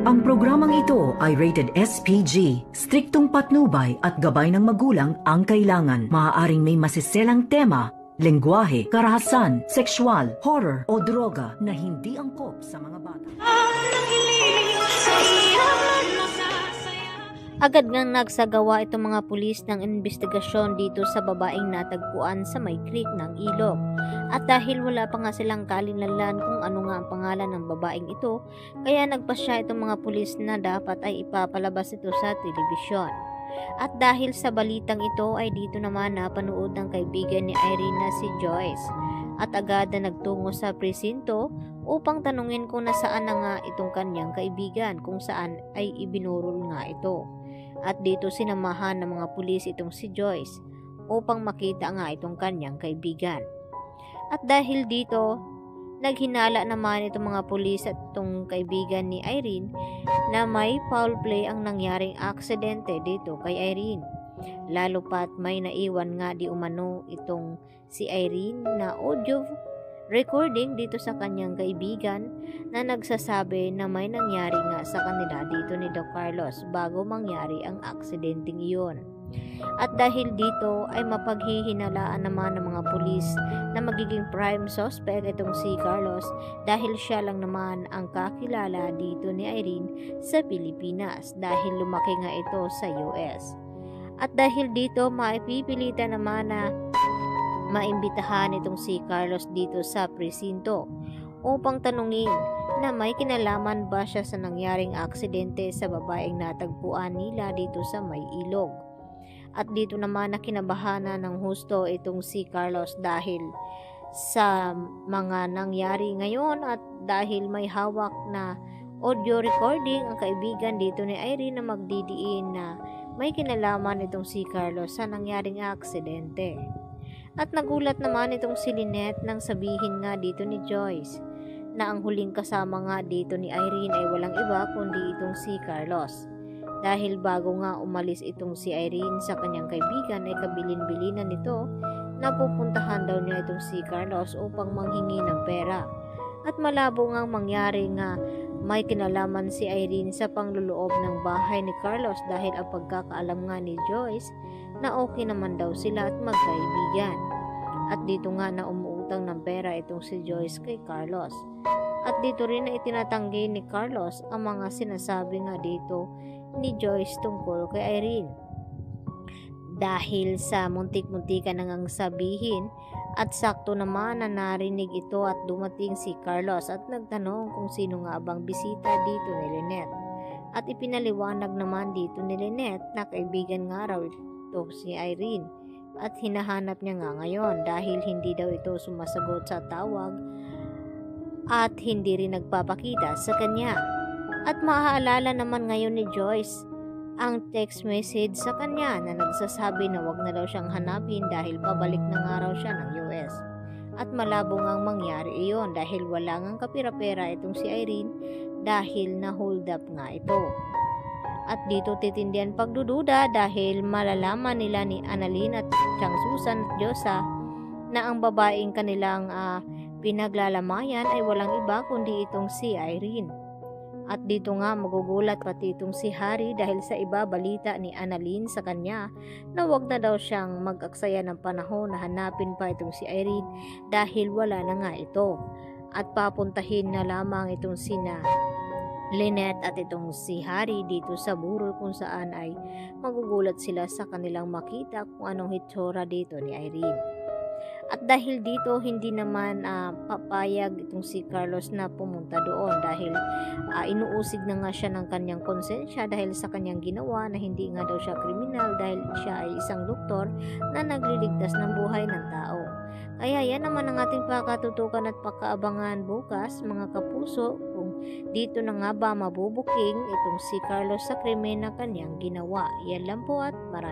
Ang programang ito ay rated SPG. Striktong patnubay at gabay ng magulang ang kailangan. Maaaring may masiselang tema, lengguwahe, karahasan, sexual, horror o droga na hindi angkop sa mga bata. Agad ngang nagsagawa itong mga pulis ng investigasyon dito sa babaeng natagpuan sa may creek ng ilog. At dahil wala pa nga silang kalinlangan kung ano nga ang pangalan ng babaeng ito, kaya nagpasya itong mga pulis na dapat ay ipapalabas ito sa telebisyon. At dahil sa balitang ito ay dito naman napanood ng kaibigan ni Irene na si Joyce. At agad na nagtungo sa presinto upang tanungin kung nasaan na nga itong kanyang kaibigan, kung saan ay ibinurol nga ito. At dito sinamahan ng mga pulis itong si Joyce upang makita nga itong kanyang kaibigan. At dahil dito, naghinala naman itong mga pulis at itong kaibigan ni Irene na may foul play ang nangyaring aksidente dito kay Irene. Lalo pat may naiwan nga di umano itong si Irene na audio recording dito sa kanyang kaibigan na nagsasabi na may nangyari nga sa kanila dito ni Doc Carlos bago mangyari ang aksidenteng iyon. At dahil dito ay mapaghihinalaan naman ng mga pulis na magiging prime suspect itong si Carlos dahil siya lang naman ang kakilala dito ni Irene sa Pilipinas dahil lumaki nga ito sa US. At dahil dito maipipilitan naman na maimbitahan itong si Carlos dito sa presinto upang tanungin na may kinalaman ba siya sa nangyaring aksidente sa babaeng natagpuan nila dito sa may ilog. At dito naman na kinabahan ng husto itong si Carlos dahil sa mga nangyari ngayon at dahil may hawak na audio recording ang kaibigan dito ni Irene na magdidiin na may kinalaman itong si Carlos sa nangyaring aksidente. At nagulat naman itong si Lynette nang sabihin nga dito ni Joyce na ang huling kasama nga dito ni Irene ay walang iba kundi itong si Carlos. Dahil bago nga umalis itong si Irene sa kanyang kaibigan ay kabilin-bilinan nito na pupuntahan daw niya itong si Carlos upang manghingi ng pera. At malabo nga mangyari nga may kinalaman si Irene sa pangluloob ng bahay ni Carlos dahil ang pagkakaalam nga ni Joyce na okay naman daw sila at magkaibigan. At dito nga na umuutang ng pera itong si Joyce kay Carlos. At dito rin na itinatanggi ni Carlos ang mga sinasabi nga dito ni Joyce tungkol kay Irene. Dahil sa muntik-muntikan nang sabihin at sakto naman na narinig ito at dumating si Carlos at nagtanong kung sino nga bang bisita dito ni Lynette. At ipinaliwanag naman dito ni Lynette na kaibigan nga raw ito si Irene at hinahanap niya nga ngayon dahil hindi daw ito sumasagot sa tawag at hindi rin nagpapakita sa kanya. At maaalala naman ngayon ni Joyce ang text message sa kanya na nagsasabi na wag na daw siyang hanapin dahil pabalik na nga raw siya ng US. At malabo ngang mangyari iyon dahil wala ngang kapira-pera itong si Irene dahil na hold up nga ito. At dito titindihan pagdududa dahil malalaman nila ni Annalyn at Chang Susan at Josa na ang babaeng kanilang pinaglalamayan ay walang iba kundi itong si Irene. At dito nga magugulat pati itong si Harry dahil sa iba balita ni Annalyn sa kanya na wag na daw siyang mag-aksaya ng panahon na hanapin pa itong si Irene dahil wala na nga ito. At papuntahin na lamang itong sina Lynette at itong si Harry dito sa burol kung saan ay magugulat sila sa kanilang makita kung anong hitsura dito ni Irene. At dahil dito hindi naman papayag itong si Carlos na pumunta doon dahil inuusig na nga siya ng kanyang konsensya dahil sa kanyang ginawa na hindi nga daw siya kriminal dahil siya ay isang doktor na nagliligtas ng buhay ng tao. Kaya yan naman ang ating pakatutukan at pakaabangan bukas mga kapuso kung dito na nga ba mabubuking itong si Carlos sa krimen na kanyang ginawa. Yan lang po at maraming